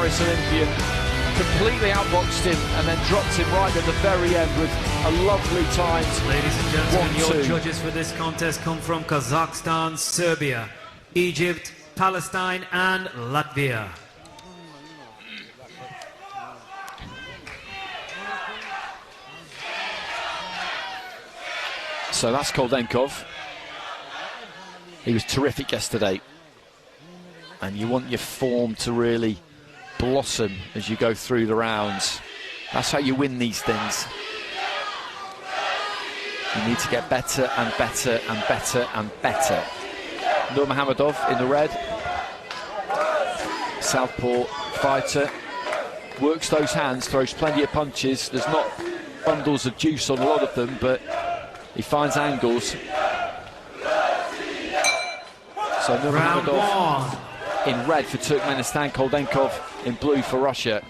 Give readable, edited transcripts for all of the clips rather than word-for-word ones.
Paris Olympian, completely outboxed him and then dropped him right at the very end with a lovely time. Ladies and gentlemen, your judges for this contest come from Kazakhstan, Serbia, Egypt, Palestine and Latvia. So that's Koldenkov. He was terrific yesterday. And you want your form to really blossom as you go through the rounds. That's how you win these things. You need to get better and better and better and better. Nurmухамедов in the red. Southpaw fighter. Works those hands, throws plenty of punches. There's not bundles of juice on a lot of them, but he finds angles. So Nurmухамедов in red for Turkmenistan, Koldenkov in blue for Russia.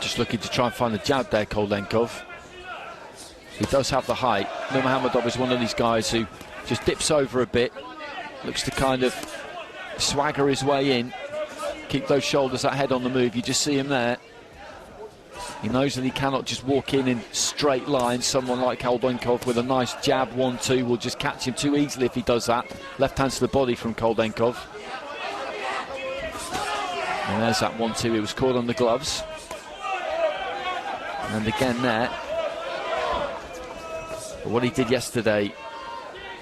Just looking to try and find the jab there, Koldenkov. He does have the height. Nurmухамедов is one of these guys who just dips over a bit, looks to kind of swagger his way in, keep those shoulders, that head on the move. You just see him there. He knows that he cannot just walk in straight lines. Someone like Koldenkov with a nice jab, 1-2, will just catch him too easily if he does that. Left hand to the body from Koldenkov. And there's that 1-2, it was caught on the gloves. And again there. But what he did yesterday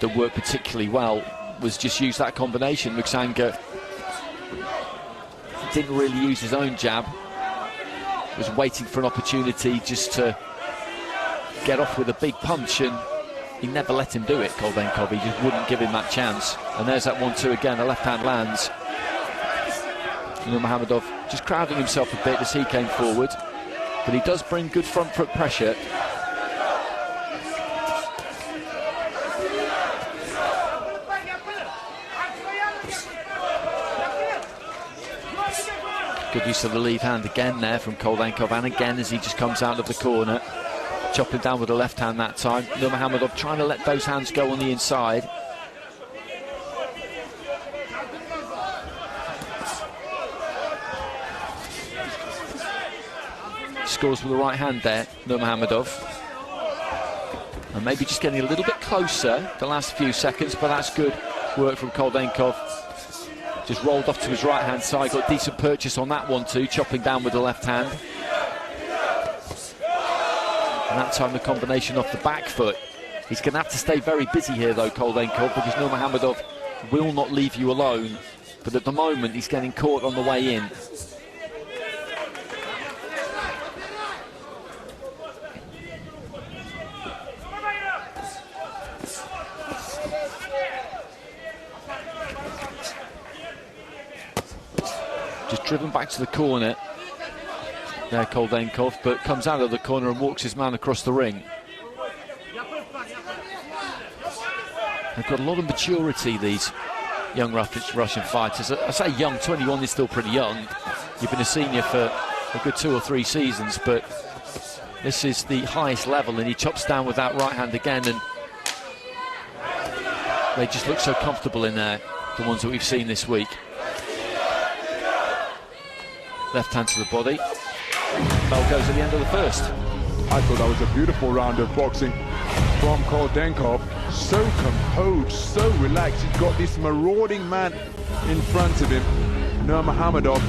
that worked particularly well was just use that combination. Muxanga didn't really use his own jab. Was waiting for an opportunity just to get off with a big punch, and he never let him do it, Koldenkov. He just wouldn't give him that chance. And there's that 1-2 again, the left hand lands. Nurmухамедов just crowding himself a bit as he came forward, but he does bring good front foot pressure. Good use of the lead hand again there from Koldenkov, and again as he just comes out of the corner, chopping down with the left hand that time. Nurmухамедов trying to let those hands go on the inside. Scores with the right hand there, Nurmухамедов. And maybe just getting a little bit closer the last few seconds, but that's good work from Koldenkov. Just rolled off to his right-hand side, got decent purchase on that 1-2, chopping down with the left hand. And that time the combination off the back foot. He's going to have to stay very busy here though, Koldenkov, because Nurmухамедов will not leave you alone. But at the moment, he's getting caught on the way in. Just driven back to the corner there, Koldenkov, but comes out of the corner and walks his man across the ring. They've got a lot of maturity, these young Russian fighters. I say young, 21 is still pretty young. You've been a senior for a good 2 or 3 seasons, but this is the highest level, and he chops down with that right hand again, and they just look so comfortable in there, the ones that we've seen this week. Left hand to the body. Bell goes at the end of the first. I thought that was a beautiful round of boxing from Koldenkov. So composed, so relaxed. He's got this marauding man in front of him, Nurmухамедов,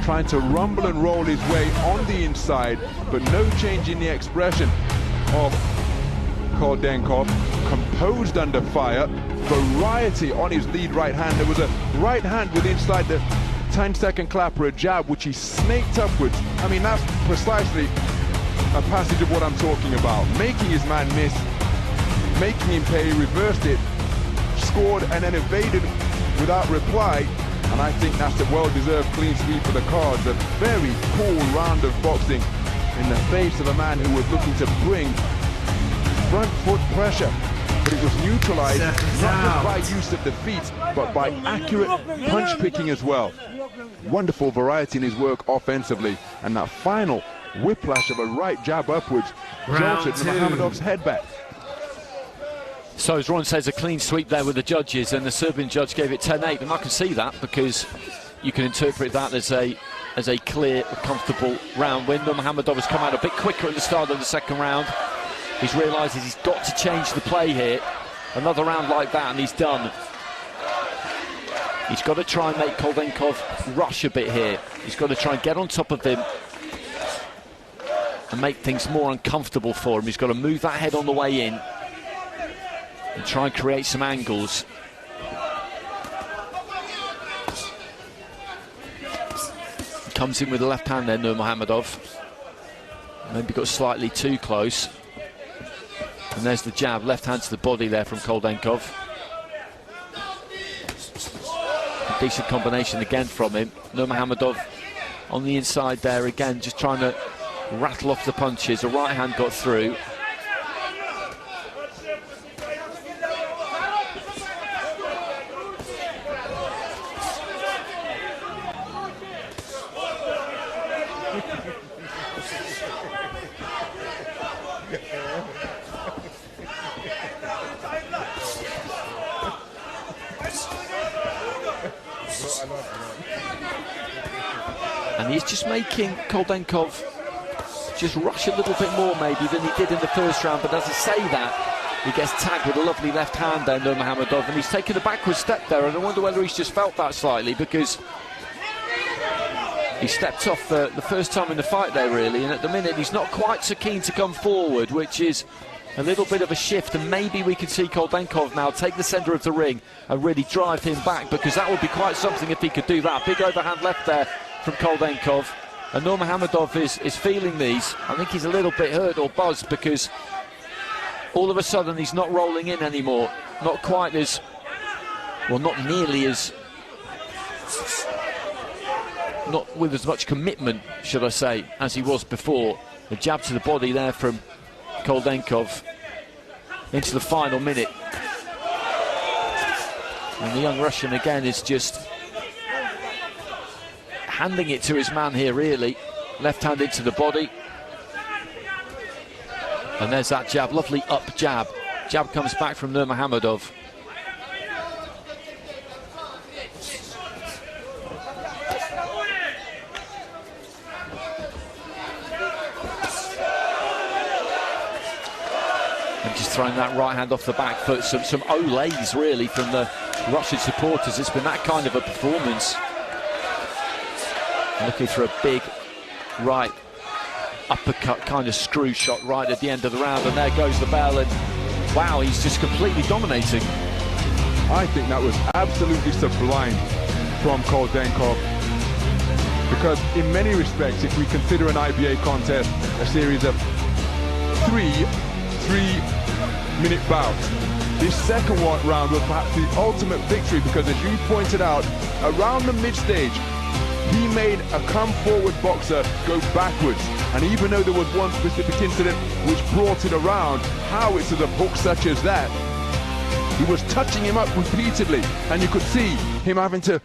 trying to rumble and roll his way on the inside, but no change in the expression of Koldenkov. Composed under fire, variety on his lead right hand. There was a right hand with inside the 10-second clapper, a jab which he snaked upwards. I mean, that's precisely a passage of what I'm talking about. Making his man miss, making him pay, reversed it, scored and then evaded without reply. And I think that's a well-deserved clean sweep for the cards. A very cool round of boxing in the face of a man who was looking to bring front foot pressure. But it was neutralized not just by use of the feet, but by accurate punch picking as well. Wonderful variety in his work offensively, and that final whiplash of a right jab upwards jolted Nurmухамедов's head back. So as Ron says, a clean sweep there with the judges, and the Serbian judge gave it 10-8, and I can see that because you can interpret that as a clear, comfortable round win. Nurmухамедов has come out a bit quicker at the start of the second round. He's realised he's got to change the play here. Another round like that and he's done. He's got to try and make Koldenkov rush a bit here. He's got to try and get on top of him and make things more uncomfortable for him. He's got to move that head on the way in and try and create some angles. Comes in with the left hand there, Nurmухамедов. Maybe got slightly too close. And there's the jab, left hand to the body there from Koldenkov. A decent combination again from him. Nurmухамедов on the inside there again, just trying to rattle off the punches. A right hand got through. And he's just making Koldenkov just rush a little bit more maybe than he did in the first round. But as I say that, he gets tagged with a lovely left hand there, Nurmухамедов, and he's taken a backward step there. And I wonder whether he's just felt that slightly, because he stepped off the first time in the fight there, really. And at the minute, he's not quite so keen to come forward, which is a little bit of a shift. And maybe we can see Koldenkov now take the centre of the ring and really drive him back, because that would be quite something if he could do that. Big overhand left there from Koldenkov, and Nurmухамедов is feeling these. I think he's a little bit hurt or buzzed, because all of a sudden he's not rolling in anymore, not quite as, well, not nearly as, not with as much commitment, should I say, as he was before. The jab to the body there from Koldenkov into the final minute, and the young Russian again is just handing it to his man here, really. Left hand into the body. And there's that jab, lovely up jab. Jab comes back from Nurmухамедов. And just throwing that right hand off the back foot. Some olays, really, from the Russian supporters. It's been that kind of a performance. Looking for a big right uppercut kind of screw shot right at the end of the round, and there goes the bell, and wow, he's just completely dominating. I think that was absolutely sublime from Koldenkov, because in many respects, if we consider an IBA contest a series of three-minute bouts, this second round was perhaps the ultimate victory, because as you pointed out, around the mid-stage, he made a come-forward boxer go backwards. And even though there was one specific incident which brought it around, howitzers of hooks such as that, he was touching him up repeatedly, and you could see him having to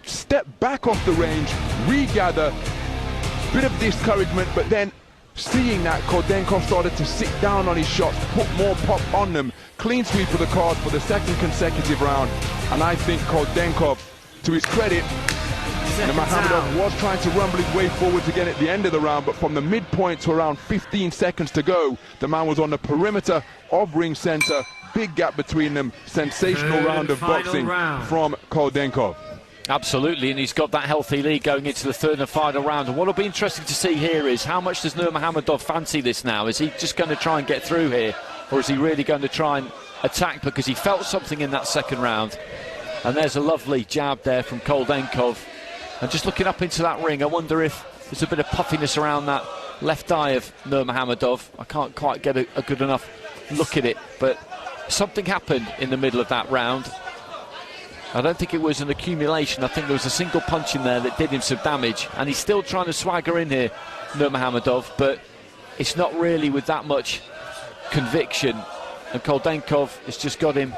step back off the range, regather, bit of discouragement, but then seeing that Koldenkov started to sit down on his shots, put more pop on them. Clean sweep of the card for the second consecutive round, and I think Koldenkov, to his credit, Nurmухамедов was trying to rumble his way forwards again at the end of the round, but from the midpoint to around 15 seconds to go, the man was on the perimeter of ring center. Big gap between them. Sensational round of boxing from Koldenkov. Absolutely, and he's got that healthy lead going into the third and final round. And what will be interesting to see here is how much does Nurmухамедов fancy this now? Is he just going to try and get through here, or is he really going to try and attack, because he felt something in that second round? And there's a lovely jab there from Koldenkov. And just looking up into that ring, I wonder if there's a bit of puffiness around that left eye of Nurmухамедов. I can't quite get a good enough look at it, but something happened in the middle of that round. I don't think it was an accumulation. I think there was a single punch in there that did him some damage, and he's still trying to swagger in here, Nurmухамедов, but it's not really with that much conviction. And Koldenkov has just got him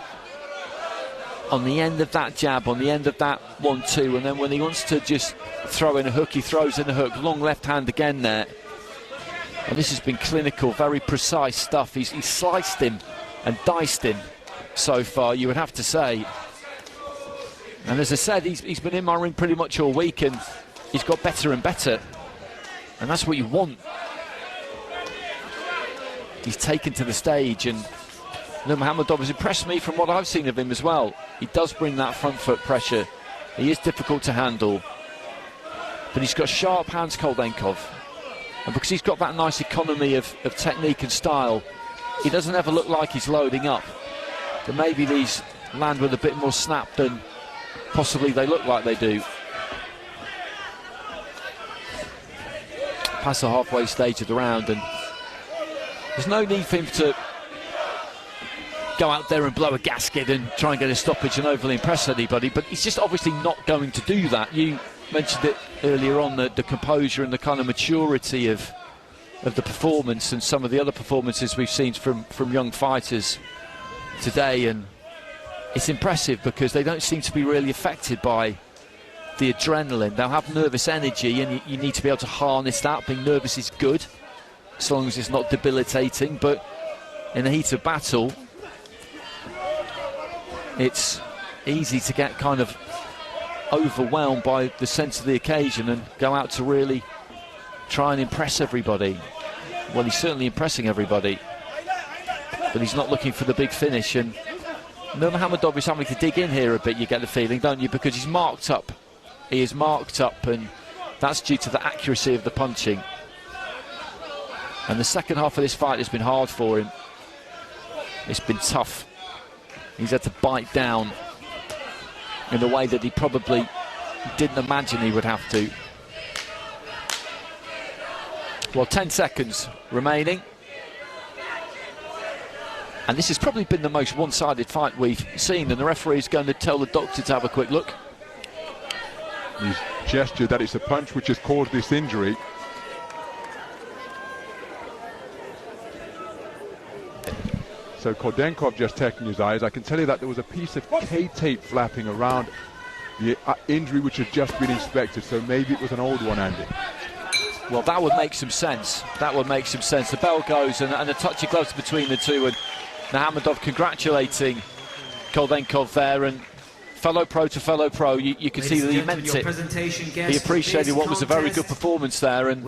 on the end of that jab, on the end of that 1-2, and then when he wants to just throw in a hook, he throws in a hook. Long left hand again there. And this has been clinical, very precise stuff. He's sliced him and diced him so far, you would have to say. And as I said, he's been in my ring pretty much all week, and he's got better and better. And that's what you want. He's taken to the stage, and Nurmухамедов has impressed me from what I've seen of him as well. He does bring that front foot pressure. He is difficult to handle. But he's got sharp hands, Koldenkov. And because he's got that nice economy of technique and style, he doesn't ever look like he's loading up. But maybe these land with a bit more snap than possibly they look like they do. Past the halfway stage of the round, and there's no need for him to go out there and blow a gasket and try and get a stoppage and overly impress anybody, but he's just obviously not going to do that. You mentioned it earlier on, the composure and the kind of maturity of the performance, and some of the other performances we've seen from young fighters today, and it's impressive because they don't seem to be really affected by the adrenaline. They'll have nervous energy, and you need to be able to harness that. Being nervous is good, as long as it's not debilitating, but in the heat of battle, it's easy to get kind of overwhelmed by the sense of the occasion and go out to really try and impress everybody. Well, he's certainly impressing everybody, but he's not looking for the big finish. And Nurmухamedov is having to dig in here a bit, you get the feeling, don't you? Because he's marked up. He is marked up, and that's due to the accuracy of the punching. And the second half of this fight has been hard for him. It's been tough. He's had to bite down in a way that he probably didn't imagine he would have to. Well, 10 seconds remaining. And this has probably been the most one-sided fight we've seen, and the referee is going to tell the doctor to have a quick look. He's gestured that it's a punch which has caused this injury. So Koldenkov just checking his eyes. I can tell you that there was a piece of K-tape flapping around the injury which had just been inspected, so maybe it was an old one, Andy. Well, that would make some sense. That would make some sense. The bell goes, and a touch of gloves between the two, and Nurmухamedov congratulating Koldenkov there, and fellow pro to fellow pro, you can see that he meant it. He appreciated what was a very good performance there, and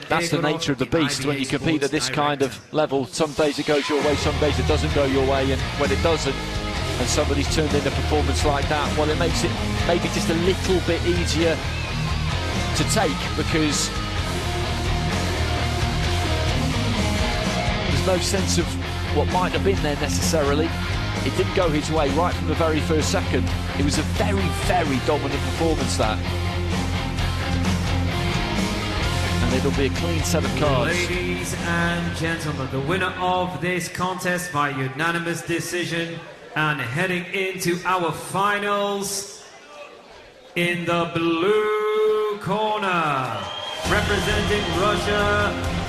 that's the nature of the beast when you compete at this kind of level. Some days it goes your way, some days it doesn't go your way, and when it doesn't, and somebody's turned in a performance like that, well, it makes it maybe just a little bit easier to take, because there's no sense of what might have been there necessarily. It didn't go his way right from the very first second. It was a very, very dominant performance, that. And it'll be a clean set of cards. Ladies and gentlemen, the winner of this contest by unanimous decision, and heading into our finals, in the blue corner, representing Russia,